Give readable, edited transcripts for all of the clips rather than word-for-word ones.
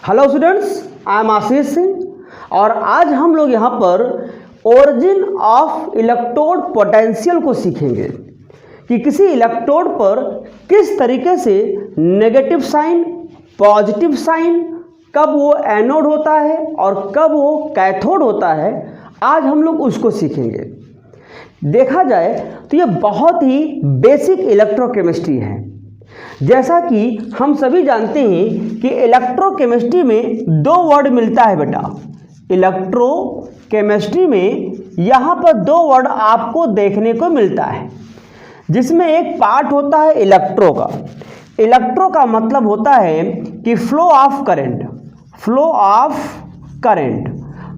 Hello students, I am Ashish Singh और आज हम लोग यहाँ पर ओरिजिन ऑफ इलेक्ट्रोड पोटेंशियल को सीखेंगे कि किसी इलेक्ट्रोड पर किस तरीके से नेगेटिव साइन, पॉजिटिव साइन, कब वो एनोड होता है और कब वो कैथोड होता है। आज हम लोग उसको सीखेंगे। देखा जाए तो ये बहुत ही बेसिक इलेक्ट्रोकेमिस्ट्री है। जैसा कि हम सभी जानते हैं कि इलेक्ट्रोकेमिस्ट्री में दो वर्ड मिलता है बेटा। इलेक्ट्रोकेमिस्ट्री में यहाँ पर दो वर्ड आपको देखने को मिलता है, जिसमें एक पार्ट होता है इलेक्ट्रो का। इलेक्ट्रो का मतलब होता है कि flow of current, flow of current.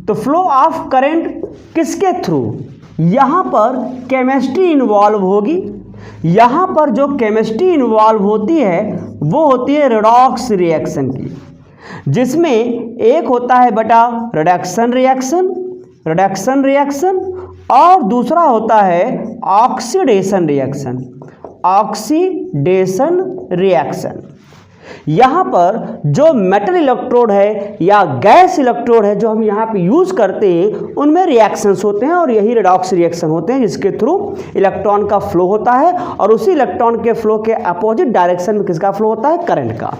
तो फ्लो ऑफ करंट किसके थ्रू? यहाँ पर केमिस्ट्री इन्वॉल्व होगी। यहाँ पर जो केमिस्ट्री इन्वॉल्व होती है वो होती है रेडॉक्स रिएक्शन की, जिसमें एक होता है बेटा रिडक्शन रिएक्शन, रिडक्शन रिएक्शन, और दूसरा होता है ऑक्सीडेशन रिएक्शन, ऑक्सीडेशन रिएक्शन। यहाँ पर जो मेटल इलेक्ट्रोड है या गैस इलेक्ट्रोड है जो हम यहाँ पे यूज़ करते हैं, उनमें रिएक्शंस होते हैं और यही रेडॉक्स रिएक्शन होते हैं, जिसके थ्रू इलेक्ट्रॉन का फ्लो होता है और उसी इलेक्ट्रॉन के फ्लो के अपोजिट डायरेक्शन में किसका फ्लो होता है? करंट का।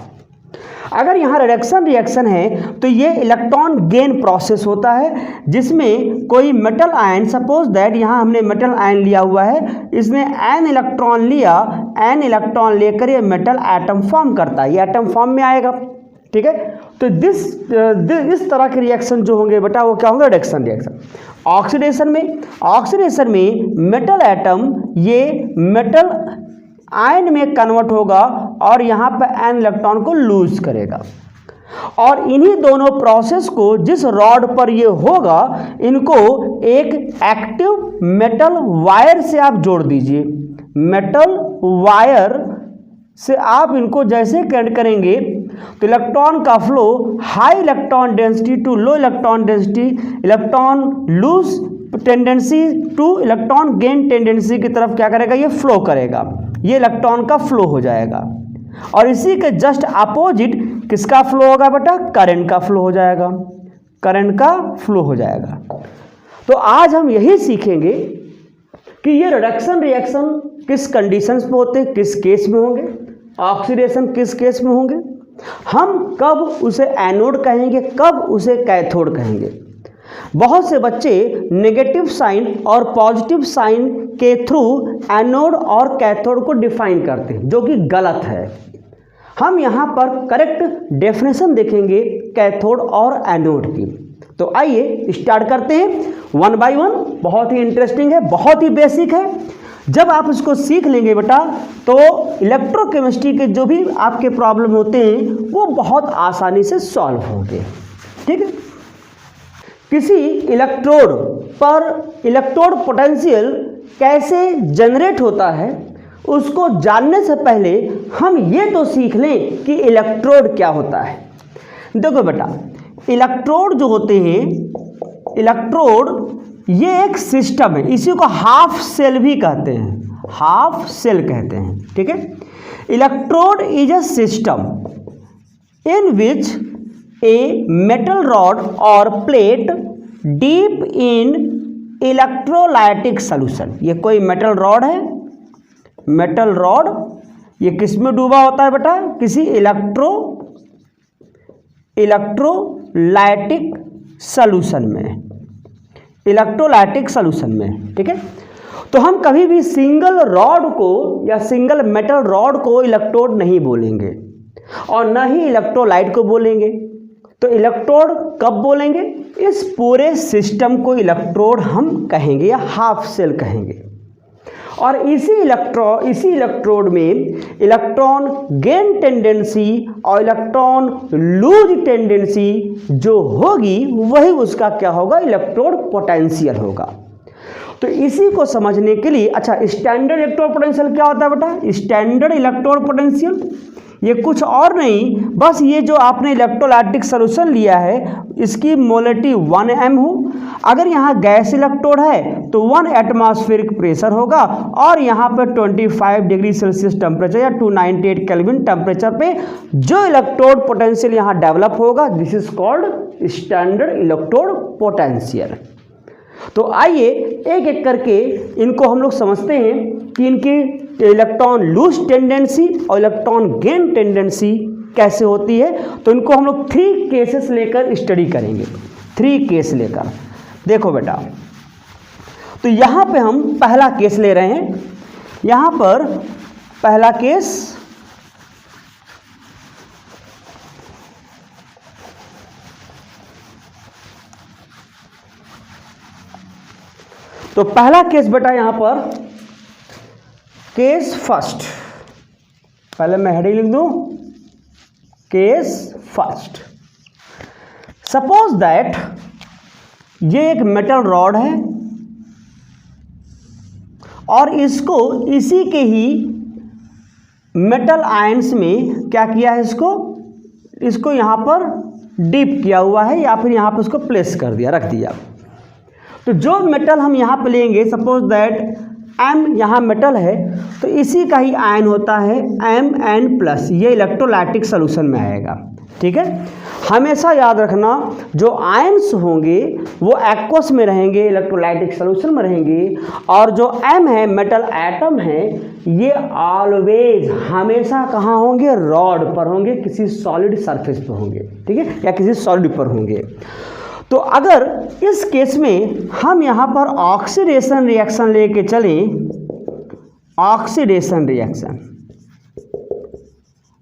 अगर यहाँ रिडक्शन रिएक्शन है तो ये इलेक्ट्रॉन गेन प्रोसेस होता है, जिसमें कोई मेटल आयन, सपोज दैट यहाँ हमने मेटल आयन लिया हुआ है, इसने एन इलेक्ट्रॉन लिया, एन इलेक्ट्रॉन लेकर ये मेटल एटम फॉर्म करता है, ये एटम फॉर्म में आएगा। ठीक है, तो इस तरह के रिएक्शन जो होंगे बेटा वो क्या होंगे? Reduction reaction. ऑक्सीडेशन में मेटल एटम ये मेटल आयन में कन्वर्ट होगा और यहाँ पर एन इलेक्ट्रॉन को लूज करेगा। और इन्हीं दोनों प्रोसेस को जिस रॉड पर ये होगा, इनको एक एक्टिव मेटल वायर से आप जोड़ दीजिए। मेटल वायर से आप इनको जैसे कनेक्ट करेंगे तो इलेक्ट्रॉन का flow high electron density to low electron density, electron lose tendency to electron gain tendency की तरफ क्या करेगा? ये फ्लो करेगा, ये इलेक्ट्रॉन का फ्लो हो जाएगा। और इसी के जस्ट अपोजिट किसका फ्लो होगा बेटा? करंट का फ्लो हो जाएगा, करंट का फ्लो हो जाएगा। तो आज हम यही सीखेंगे कि ये रिडक्शन रिएक्शन किस कंडीशंस पे होते हैं, किस केस में होंगे, ऑक्सीडेशन किस केस में होंगे, हम कब उसे एनोड कहेंगे, कब उसे कैथोड कहेंगे। बहुत से बच्चे नेगेटिव साइन और पॉजिटिव साइन के थ्रू एनोड और कैथोड को डिफाइन करते हैं, जो कि गलत है। हम यहाँ पर करेक्ट डेफिनेशन देखेंगे कैथोड और एनोड की। तो आइए स्टार्ट करते हैं वन बाय वन। बहुत ही इंटरेस्टिंग है, बहुत ही बेसिक है। जब आप इसको सीख लेंगे बेटा तो इलेक्ट्रोकेमिस्ट्री के जो भी आपके प्रॉब्लम होते हैं वो बहुत आसानी से सॉल्व होंगे। ठीक है, किसी इलेक्ट्रोड पर इलेक्ट्रोड पोटेंशियल कैसे जनरेट होता है उसको जानने से पहले हम ये तो सीख लें कि इलेक्ट्रोड क्या होता है। देखो बेटा, इलेक्ट्रोड जो होते हैं, इलेक्ट्रोड ये एक सिस्टम है, इसी को हाफ सेल भी कहते हैं, हाफ सेल कहते हैं। ठीक है, electrode is a system in which a metal rod or plate deep in electrolytic solution। ये कोई मेटल रॉड है, मेटल रॉड ये किस में डूबा होता है बेटा? किसी इलेक्ट्रोलाइटिक सॉल्यूशन में, इलेक्ट्रोलाइटिक सॉल्यूशन में। ठीक है, तो हम कभी भी सिंगल रॉड को या सिंगल मेटल रॉड को इलेक्ट्रोड नहीं बोलेंगे और न ही इलेक्ट्रोलाइट को बोलेंगे। तो इलेक्ट्रोड कब बोलेंगे? इस पूरे सिस्टम को इलेक्ट्रोड हम कहेंगे या हाफ सेल कहेंगे। और इसी इलेक्ट्रोड में इलेक्ट्रॉन गेन टेंडेंसी और इलेक्ट्रॉन लूज टेंडेंसी जो होगी वही उसका क्या होगा? इलेक्ट्रोड पोटेंशियल होगा। तो इसी को समझने के लिए, अच्छा, स्टैंडर्ड इलेक्ट्रोड पोटेंशियल क्या होता है बेटा? स्टैंडर्ड इलेक्ट्रोड पोटेंशियल ये कुछ और नहीं, बस ये जो आपने इलेक्ट्रोलाइटिक सॉल्यूशन लिया है इसकी मोलरिटी 1m हो। अगर यहाँ गैस इलेक्ट्रोड है तो 1 एटमॉस्फेरिक प्रेशर होगा और यहाँ पे 25 डिग्री सेल्सियस टेम्परेचर या 298 केल्विन टेम्परेचर पे जो इलेक्ट्रोड पोटेंशियल यहाँ डेवलप होगा, this is called standard electrode potential. तो आइए एक एक करके इनको हम लोग समझते हैं कि इनकी इलेक्ट्रॉन लूज टेंडेंसी और इलेक्ट्रॉन गेन टेंडेंसी कैसे होती है। तो इनको हम लोग 3 केसेस लेकर स्टडी करेंगे, 3 केस लेकर। देखो बेटा, तो यहाँ पे हम पहला केस ले रहे हैं। यहाँ पर पहला केस तो पहला केस बेटा यहाँ पर केस फर्स्ट, पहले मैं हेडिंग लिख दूं, केस फर्स्ट। सपोज दैट ये एक मेटल रॉड है और इसको इसी के ही मेटल आयंस में क्या किया है, इसको यहाँ पर डीप किया हुआ है या फिर यहाँ पर इसको प्लेस कर दिया, रख दिया। तो जो मेटल हम यहाँ पे लेंगे, सपोज दैट M यहाँ मेटल है, तो इसी का ही आयन होता है Mn+, ये इलेक्ट्रोलाइटिक सॉल्यूशन में आएगा। ठीक है, हमेशा याद रखना जो आयन्स होंगे वो एक्वस में रहेंगे, इलेक्ट्रोलाइटिक सॉल्यूशन में रहेंगे, और जो M है मेटल एटम है ये ऑलवेज हमेशा कहाँ होंगे, रॉड पर होंगे, किसी सॉलिड सरफेस पर होंगे। ठीक है, या किसी सॉलिड पर होंगे। तो अगर इस केस में हम यहाँ पर ऑक्सीडेशन रिएक्शन लेके चलें, ऑक्सीडेशन रिएक्शन,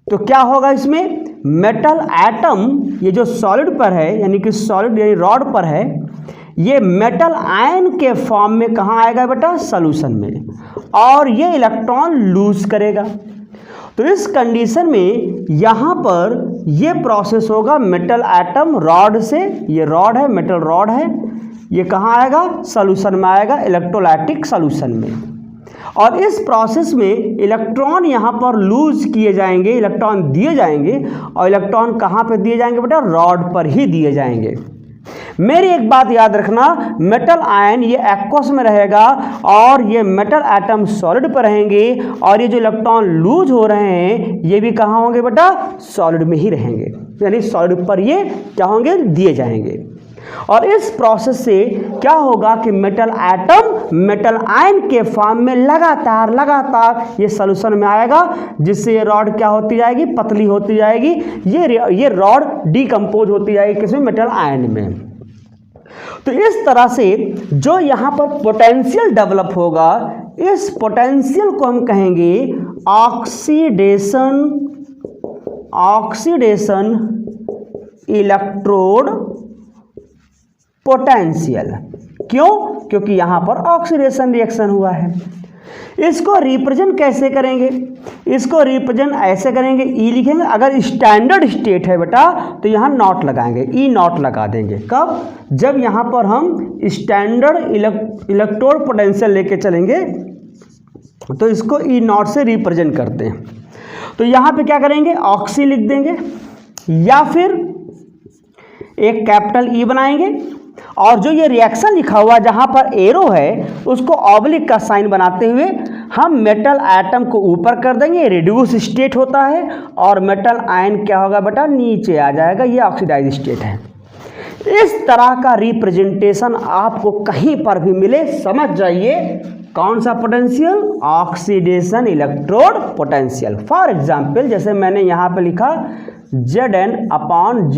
तो क्या होगा इसमें, मेटल एटम ये जो सॉलिड पर है यानी कि सॉलिड यानी रॉड पर है, ये मेटल आयन के फॉर्म में कहाँ आएगा बेटा, सॉल्यूशन में, और ये इलेक्ट्रॉन लूज करेगा। तो इस कंडीशन में यहाँ पर ये प्रोसेस होगा मेटल एटम रॉड से, ये रॉड है, मेटल रॉड है, ये कहाँ आएगा, सॉल्यूशन में आएगा, इलेक्ट्रोलाइटिक सॉल्यूशन में। और इस प्रोसेस में इलेक्ट्रॉन यहाँ पर लूज किए जाएंगे, इलेक्ट्रॉन दिए जाएंगे, और इलेक्ट्रॉन कहाँ पे दिए जाएंगे बेटा, रॉड पर ही दिए जाएंगे। मेरी एक बात याद रखना, मेटल आयन ये एक्वस में रहेगा और ये मेटल एटम सॉलिड पर रहेंगे, और ये जो इलेक्ट्रॉन लूज हो रहे हैं ये भी कहाँ होंगे बेटा, सॉलिड में ही रहेंगे, यानी सॉलिड पर ये क्या होंगे, दिए जाएंगे। और इस प्रोसेस से क्या होगा कि मेटल एटम मेटल आयन के फॉर्म में लगातार ये सॉल्यूशन में आएगा, जिससे ये रॉड क्या होती जाएगी, पतली होती जाएगी, ये रॉड डिकम्पोज होती जाएगी किसमें, मेटल आयन में। तो इस तरह से जो यहाँ पर पोटेंशियल डेवलप होगा, इस पोटेंशियल को हम कहेंगे ऑक्सीडेशन इलेक्ट्रोड पोटेंशियल। क्यों? क्योंकि यहाँ पर ऑक्सीडेशन रिएक्शन हुआ है। इसको रिप्रेजेंट कैसे करेंगे, इसको रिप्रेजेंट ऐसे करेंगे, ई लिखेंगे। अगर स्टैंडर्ड स्टेट है बेटा तो यहाँ नॉट लगाएंगे, ई नॉट लगा देंगे। कब? जब यहाँ पर हम स्टैंडर्ड इलेक्ट्रोड पोटेंशियल लेके चलेंगे तो इसको ई नॉट से रिप्रेजेंट करते हैं। तो यहाँ पे क्या करेंगे, ऑक्सी लिख देंगे या फिर एक कैपिटल ई बनाएंगे, और जो ये रिएक्शन लिखा हुआ जहाँ पर एरो है उसको ऑब्लिक का साइन बनाते हुए हम मेटल एटम को ऊपर कर देंगे, रिड्यूस स्टेट होता है, और मेटल आयन क्या होगा बेटा, नीचे आ जाएगा, ये ऑक्सीडाइज स्टेट है। इस तरह का रिप्रेजेंटेशन आपको कहीं पर भी मिले समझ जाइए कौन सा potential, oxidation electrode potential. For example जैसे मैंने यहाँ पे लिखा Zn/Zn2+,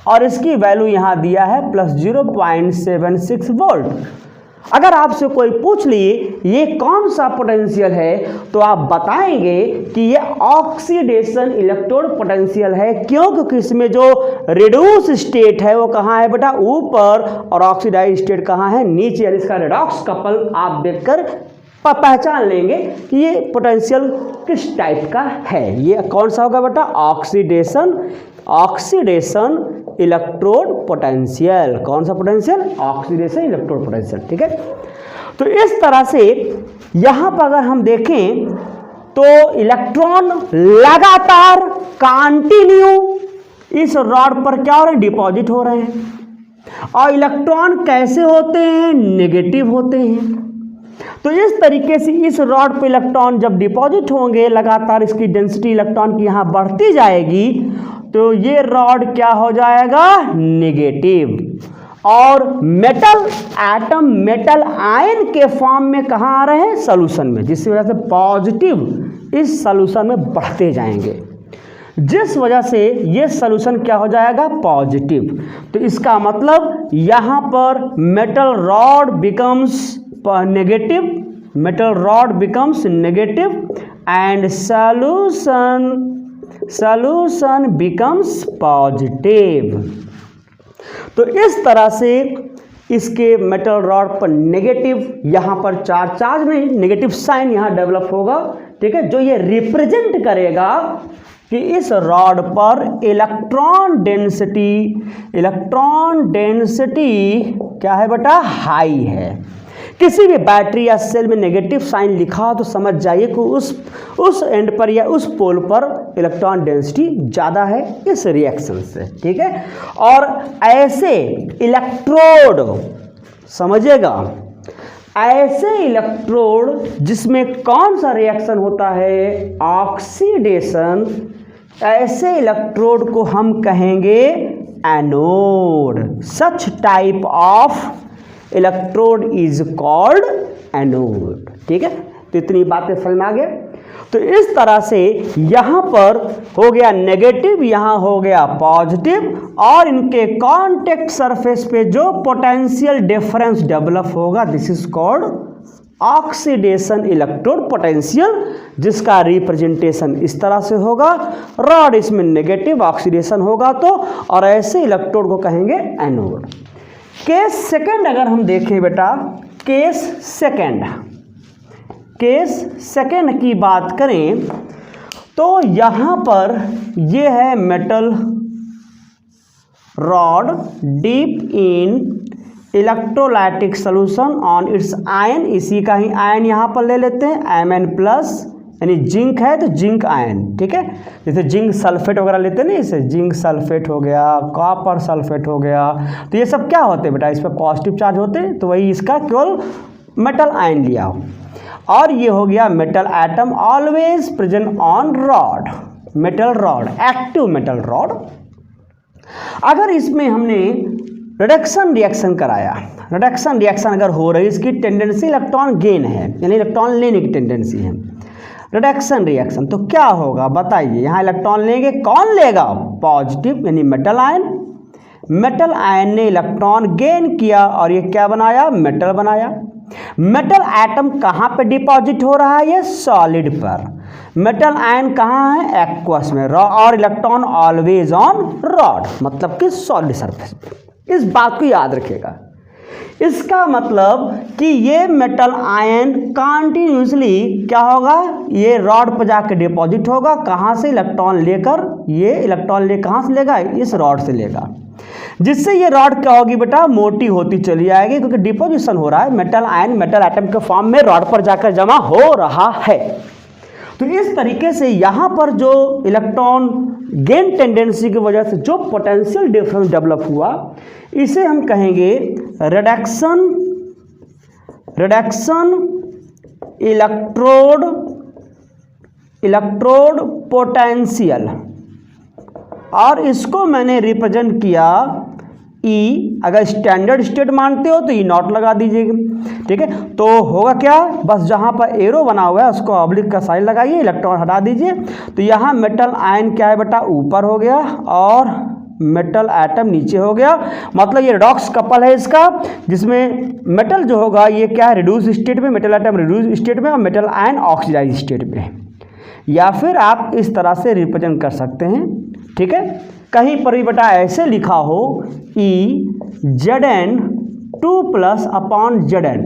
और इसकी वैल्यू यहाँ दिया है +0.76 वोल्ट। अगर आपसे कोई पूछ लिए ये कौन सा पोटेंशियल है तो आप बताएंगे कि ये ऑक्सीडेशन इलेक्ट्रोड पोटेंशियल है। क्यों? क्योंकि इसमें जो रिड्यूस स्टेट है वो कहाँ है बेटा, ऊपर, और ऑक्सीडाइज स्टेट कहाँ है, नीचे। यानी इसका रिडॉक्स कपल आप देखकर पहचान लेंगे कि ये पोटेंशियल किस टाइप का है। ये कौन सा होगा बेटा, ऑक्सीडेशन इलेक्ट्रोड पोटेंशियल। कौन सा पोटेंशियल, ऑक्सीडेशन इलेक्ट्रोड पोटेंशियल। ठीक है, तो इस तरह से यहाँ पर अगर हम देखें तो इलेक्ट्रॉन लगातार कंटिन्यू इस रॉड पर क्या हो रहे हैं, डिपॉजिट हो रहे हैं। और इलेक्ट्रॉन कैसे होते हैं, नेगेटिव होते हैं। तो इस तरीके से इस रॉड पर इलेक्ट्रॉन जब डिपॉजिट होंगे, लगातार इसकी डेंसिटी इलेक्ट्रॉन की यहाँ बढ़ती जाएगी, तो ये रॉड क्या हो जाएगा, नेगेटिव। और मेटल एटम मेटल आयन के फॉर्म में कहाँ आ रहे हैं, सॉल्यूशन में, जिसकी वजह से पॉजिटिव इस सॉल्यूशन में बढ़ते जाएंगे, जिस वजह से ये सॉल्यूशन क्या हो जाएगा, पॉजिटिव। तो इसका मतलब यहाँ पर metal rod becomes negative, metal rod becomes negative and solution becomes positive. तो इस तरह से इसके मेटल रॉड पर नेगेटिव, यहाँ पर चार्ज नहीं, नेगेटिव साइन यहाँ डेवलप होगा, ठीक है, जो ये रिप्रेजेंट करेगा कि इस रॉड पर इलेक्ट्रॉन डेंसिटी क्या है बेटा, हाई है। किसी भी बैटरी या सेल में नेगेटिव साइन लिखा हो तो समझ जाइए कि उस एंड पर या उस पोल पर इलेक्ट्रॉन डेंसिटी ज़्यादा है इस रिएक्शन से, ठीक है। और ऐसे इलेक्ट्रोड, समझिएगा, ऐसे इलेक्ट्रोड जिसमें कौन सा रिएक्शन होता है, ऑक्सीडेशन, ऐसे इलेक्ट्रोड को हम कहेंगे anode. Such type of electrode is called anode, ठीक है। तो इतनी बातें समझ में आ गए। तो इस तरह से यहाँ पर हो गया नेगेटिव, यहाँ हो गया पॉजिटिव, और इनके कांटेक्ट सरफेस पे जो पोटेंशियल डिफरेंस डेवलप होगा, this is called oxidation electrode potential, जिसका रिप्रेजेंटेशन इस तरह से होगा। रॉड इसमें नेगेटिव ऑक्सीडेशन होगा तो, और ऐसे इलेक्ट्रोड को कहेंगे एनोड। केस सेकंड अगर हम देखें बेटा, केस सेकंड की बात करें तो यहाँ पर ये है metal rod deep in electrolytic solution on it's ion. इसी का ही आयन यहाँ पर ले लेते हैं, Mn+, यानी जिंक है तो जिंक आयन, ठीक है। जैसे जिंक सल्फेट वगैरह लेते हैं ना, इसे जिंक सल्फेट हो गया, कॉपर सल्फेट हो गया, तो ये सब क्या होते हैं बेटा, इस पर पॉजिटिव चार्ज होते हैं, तो वही इसका केवल मेटल आयन लिया हो। और ये हो गया metal atom always present on rod, metal rod, active metal rod. अगर इसमें हमने रिडक्शन रिएक्शन कराया, रिडक्शन रिएक्शन अगर हो रही, इसकी टेंडेंसी इलेक्ट्रॉन गेन है, यानी इलेक्ट्रॉन लेने की टेंडेंसी है, रिडक्शन रिएक्शन, तो क्या होगा बताइए। यहाँ इलेक्ट्रॉन लेंगे, कौन लेगा, पॉजिटिव, यानी मेटल आयन। मेटल आयन ने इलेक्ट्रॉन गेन किया और ये क्या बनाया, मेटल बनाया। मेटल एटम कहाँ पे डिपॉजिट हो रहा है, ये सॉलिड पर। मेटल आयन कहाँ है, एक्वस में, और इलेक्ट्रॉन ऑलवेज ऑन रॉड, मतलब कि सॉलिड सरफेस पे। इस बात को याद रखिएगा। इसका मतलब कि ये मेटल आयन कंटिन्यूसली क्या होगा, ये रॉड पर जाकर डिपॉजिट होगा, कहाँ से, इलेक्ट्रॉन लेकर, ये इलेक्ट्रॉन कहाँ से लेगा, इस रॉड से लेगा, जिससे ये रॉड क्या होगी बेटा, मोटी होती चली जाएगी, क्योंकि डिपोजिशन हो रहा है, मेटल आयन मेटल एटम के फॉर्म में रॉड पर जाकर जमा हो रहा है। तो इस तरीके से यहाँ पर जो इलेक्ट्रॉन गेन टेंडेंसी की वजह से जो पोटेंशियल डिफरेंस डेवलप हुआ, इसे हम कहेंगे रिडक्शन इलेक्ट्रोड पोटेंशियल, और इसको मैंने रिप्रेजेंट किया ई। अगर स्टैंडर्ड स्टेट मानते हो तो ई नॉट लगा दीजिएगा, ठीक है। तो होगा क्या, बस जहाँ पर एरो बना हुआ है उसको ऑब्लिक का साइन लगाइए, इलेक्ट्रॉन हटा दीजिए, तो यहाँ मेटल आयन क्या है बेटा, ऊपर हो गया और मेटल एटम नीचे हो गया। मतलब ये रिडॉक्स कपल है इसका, जिसमें मेटल जो होगा ये क्या है, रिड्यूस स्टेट में, मेटल एटम रिड्यूस स्टेट में और मेटल आयन ऑक्सीडाइज स्टेट में। या फिर आप इस तरह से रिप्रेजेंट कर सकते हैं, ठीक है। कहीं पर भी बेटा ऐसे लिखा हो Zn 2+/Zn,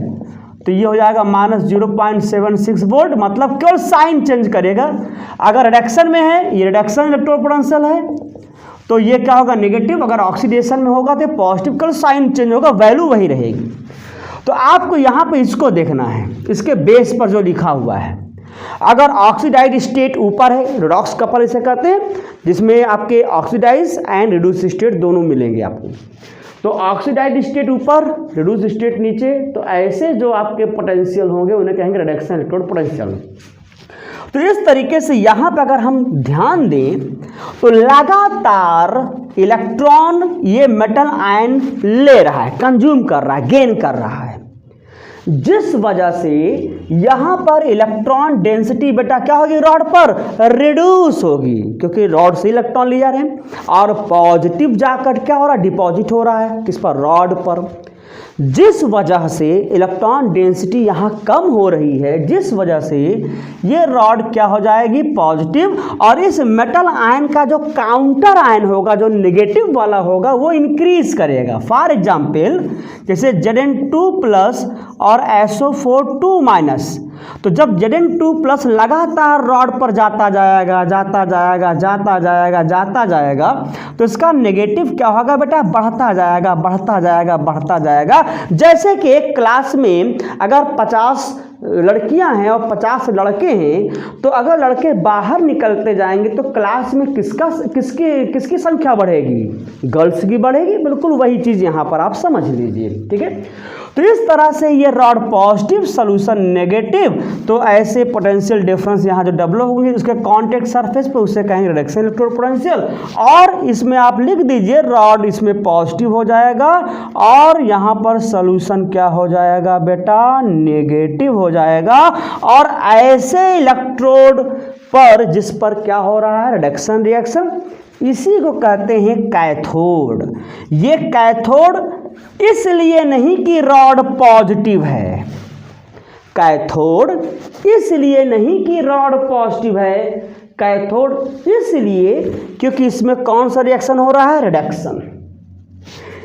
तो ये हो जाएगा -0.76 वोल्ट, मतलब केवल साइन चेंज करेगा। अगर रिडक्शन में है, ये रिडक्शन इलेक्ट्रोड पोटेंशियल है, तो ये क्या होगा, नेगेटिव। अगर ऑक्सीडेशन में होगा तो पॉजिटिव, केवल साइन चेंज होगा, वैल्यू वही रहेगी। तो आपको यहाँ पे इसको देखना है, इसके बेस पर जो लिखा हुआ है। अगर ऑक्सीडाइज स्टेट ऊपर है, रिडॉक्स कपल इसे कहते हैं, जिसमें आपके ऑक्सीडाइज एंड रिड्यूस स्टेट दोनों मिलेंगे आपको। तो ऑक्सीडाइज स्टेट ऊपर, रिड्यूस स्टेट नीचे, तो ऐसे जो आपके पोटेंशियल होंगे उन्हें कहेंगे रिडक्शन इलेक्ट्रोड पोटेंशियल। तो इस तरीके से यहाँ पे अगर हम ध्यान दें तो लगातार इलेक्ट्रॉन ये मेटल आयन ले रहा है, कंज्यूम कर रहा है, गेन कर रहा है, जिस वजह से यहाँ पर इलेक्ट्रॉन डेंसिटी बेटा क्या होगी, रॉड पर रिड्यूस होगी, क्योंकि रॉड से इलेक्ट्रॉन ले जा रहे हैं, और पॉजिटिव जाकर क्या हो रहा है, डिपॉजिट हो रहा है किस पर, रॉड पर, जिस वजह से इलेक्ट्रॉन डेंसिटी यहाँ कम हो रही है, जिस वजह से ये रॉड क्या हो जाएगी, पॉजिटिव, और इस मेटल आयन का जो काउंटर आयन होगा, जो नेगेटिव वाला होगा, वो इंक्रीज करेगा। फॉर एग्जाम्पल जैसे Zn2+ और SO4 2-, तो जब Zn2+ लगातार रॉड पर जाता जाएगा जाता जाएगा जाता जाएगा जाता जाएगा, तो इसका नेगेटिव क्या होगा बेटा, बढ़ता जाएगा बढ़ता जाएगा बढ़ता जाएगा। जैसे कि एक क्लास में अगर 50 लड़कियां हैं और 50 लड़के हैं, तो अगर लड़के बाहर निकलते जाएंगे तो क्लास में किसकी संख्या बढ़ेगी, गर्ल्स की बढ़ेगी। बिल्कुल वही चीज़ यहाँ पर आप समझ लीजिए, ठीक है। तो इस तरह से ये रॉड पॉजिटिव, सोल्यूशन नेगेटिव, तो ऐसे पोटेंशियल डिफरेंस यहाँ जो डेवलप होंगे उसके कॉन्टेक्ट सरफेस पे उसे कहेंगे रिडक्शन इलेक्ट्रोड पोटेंशियल। और इसमें आप लिख दीजिए रॉड इसमें पॉजिटिव हो जाएगा और यहाँ पर सोल्यूशन क्या हो जाएगा बेटा, नेगेटिव हो जाएगा। और ऐसे इलेक्ट्रोड पर जिस पर क्या हो रहा है, रिडक्शन रिएक्शन, इसी को कहते हैं कैथोड। ये कैथोड इसलिए नहीं कि रॉड पॉजिटिव है, कैथोड इसलिए नहीं कि रॉड पॉजिटिव है, कैथोड इसलिए क्योंकि इसमें कौन सा रिएक्शन हो रहा है, रिडक्शन।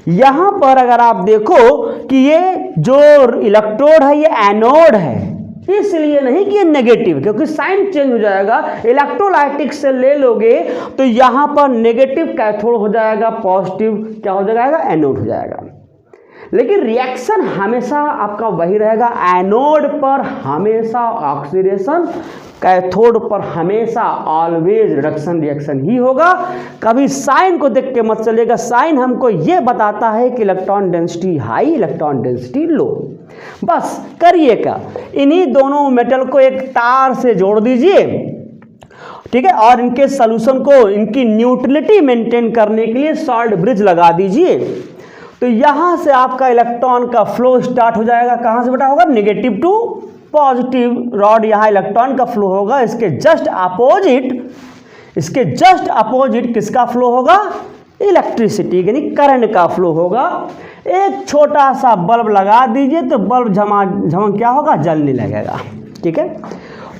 यहां पर अगर आप देखो कि ये जो इलेक्ट्रोड है ये एनोड है, इसलिए नहीं कि ये नेगेटिव, क्योंकि साइन चेंज हो जाएगा। इलेक्ट्रोलाइटिक से ले लोगे तो यहां पर नेगेटिव कैथोड हो जाएगा, पॉजिटिव क्या हो जाएगा, एनोड हो जाएगा। लेकिन रिएक्शन हमेशा आपका वही रहेगा, एनोड पर हमेशा ऑक्सीडेशन, कैथोड पर हमेशा ऑलवेज रिडक्शन रिएक्शन ही होगा। कभी साइन को देख के मत चलेगा, साइन हमको ये बताता है कि electron density high, electron density लो। बस करिए क्या, इन्हीं दोनों मेटल को एक तार से जोड़ दीजिए, ठीक है, और इनके सॉल्यूशन को, इनकी न्यूट्रलिटी मेंटेन करने के लिए सॉल्ट ब्रिज लगा दीजिए। तो यहां से आपका इलेक्ट्रॉन का फ्लो स्टार्ट हो जाएगा। कहां से बेटा होगा, नेगेटिव टू पॉजिटिव रॉड, यहां इलेक्ट्रॉन का फ्लो होगा। इसके जस्ट अपोजिट किसका फ्लो होगा, इलेक्ट्रिसिटी यानी करंट का फ्लो होगा। एक छोटा सा बल्ब लगा दीजिए तो बल्ब झमक क्या होगा, जलने लगेगा, ठीक है।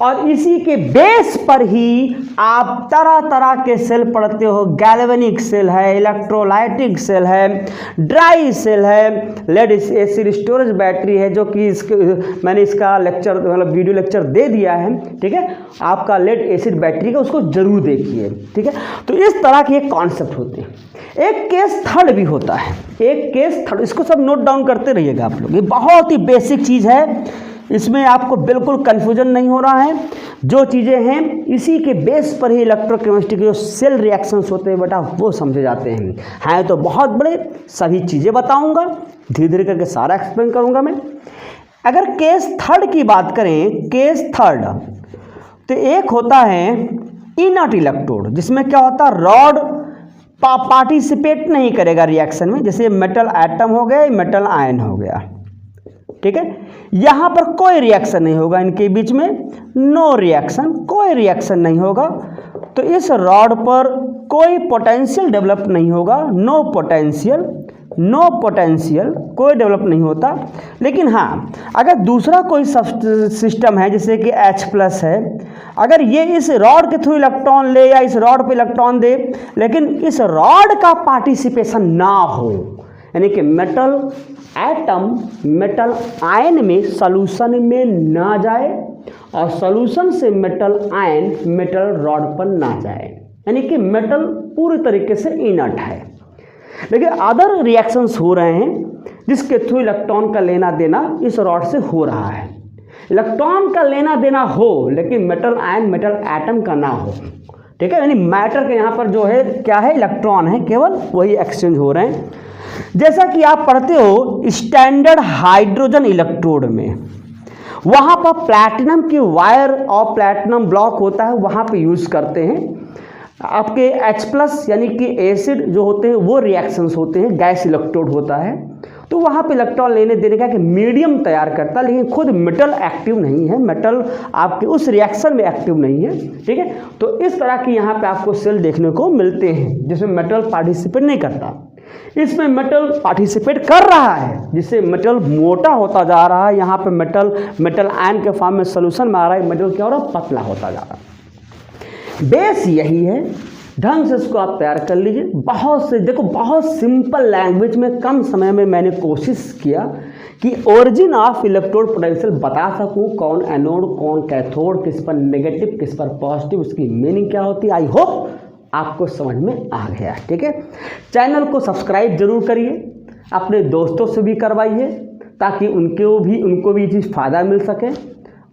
और इसी के बेस पर ही आप तरह तरह के सेल पढ़ते हो, गैल्वेनिक सेल है, इलेक्ट्रोलाइटिक सेल है, ड्राई सेल है, लेड एसिड स्टोरेज बैटरी है, जो कि मैंने इसका लेक्चर मतलब वीडियो लेक्चर दे दिया है, ठीक है। आपका लेड एसिड बैटरी का उसको जरूर देखिए, ठीक है। तो इस तरह के कॉन्सेप्ट होते हैं। एक केस थर्ड भी होता है, एक केस थर्ड, इसको सब नोट डाउन करते रहिएगा आप लोग, ये बहुत ही बेसिक चीज़ है, इसमें आपको बिल्कुल कंफ्यूजन नहीं हो रहा है। जो चीज़ें हैं इसी के बेस पर ही इलेक्ट्रोकेमिस्ट्री के जो सेल रिएक्शंस होते हैं बेटा वो समझे जाते हैं तो बहुत बड़े, सभी चीज़ें बताऊंगा, धीरे धीरे करके सारा एक्सप्लेन करूंगा मैं। अगर केस थर्ड की बात करें, केस थर्ड, तो एक होता है इनर्ट इलेक्ट्रोड, जिसमें क्या होता है, रॉड पार्टिसिपेट नहीं करेगा रिएक्शन में, जैसे मेटल एटम हो गया, मेटल आयन हो गया, ठीक है। यहां पर कोई रिएक्शन नहीं होगा, इनके बीच में नो रिएक्शन, कोई रिएक्शन नहीं होगा। तो इस रॉड पर कोई पोटेंशियल डेवलप नहीं होगा, नो पोटेंशियल कोई डेवलप नहीं होता। लेकिन हाँ, अगर दूसरा कोई सिस्टम है जैसे कि H+ है, अगर ये इस रॉड के थ्रू इलेक्ट्रॉन ले या इस रॉड पे इलेक्ट्रॉन दे, लेकिन इस रॉड का पार्टिसिपेशन ना हो, यानी कि मेटल एटम मेटल आयन में सॉल्यूशन में ना जाए और सॉल्यूशन से मेटल आयन मेटल रॉड पर ना जाए, यानी कि मेटल पूरी तरीके से इनर्ट है। लेकिन अदर रिएक्शंस हो रहे हैं जिसके थ्रू इलेक्ट्रॉन का लेना देना इस रॉड से हो रहा है। इलेक्ट्रॉन का लेना देना हो लेकिन मेटल आयन मेटल एटम का ना हो, ठीक है। यानी मैटर के यहाँ पर जो है क्या है, इलेक्ट्रॉन है, केवल वही एक्सचेंज हो रहे हैं। जैसा कि आप पढ़ते हो स्टैंडर्ड हाइड्रोजन इलेक्ट्रोड में, वहाँ पर प्लैटिनम की वायर और प्लैटिनम ब्लॉक होता है, वहाँ पे यूज़ करते हैं। आपके H+ यानी कि एसिड जो होते हैं वो रिएक्शंस होते हैं, गैस इलेक्ट्रोड होता है, तो वहाँ पे इलेक्ट्रॉन लेने देने का कि मीडियम तैयार करता है, लेकिन खुद मेटल एक्टिव नहीं है, मेटल आपके उस रिएक्शन में एक्टिव नहीं है, ठीक है। तो इस तरह की यहाँ पे आपको सेल देखने को मिलते हैं जिसमें मेटल पार्टिसिपेट नहीं करता। इसमें मेटल पार्टिसिपेट कर रहा है, जिससे मेटल मोटा होता जा रहा है। यहाँ पे मेटल आयन के फॉर्म में सोल्यूशन में आ रहा है, मेटल क्या हो रहा है, पतला होता जा रहा है। बेस यही है, ढंग से इसको आप तैयार कर लीजिए। बहुत सिंपल लैंग्वेज में कम समय में मैंने कोशिश किया कि ओरिजिन ऑफ इलेक्ट्रोड पोटेंशियल बता सकूं, कौन एनोड कौन कैथोड, किस पर नेगेटिव किस पर पॉजिटिव, उसकी मीनिंग क्या होती है। आई होप आपको समझ में आ गया, ठीक है। चैनल को सब्सक्राइब जरूर करिए, अपने दोस्तों से भी करवाइए ताकि उनको भी चीज़ फ़ायदा मिल सके,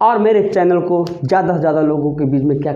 और मेरे चैनल को ज़्यादा से ज़्यादा लोगों के बीच में क्या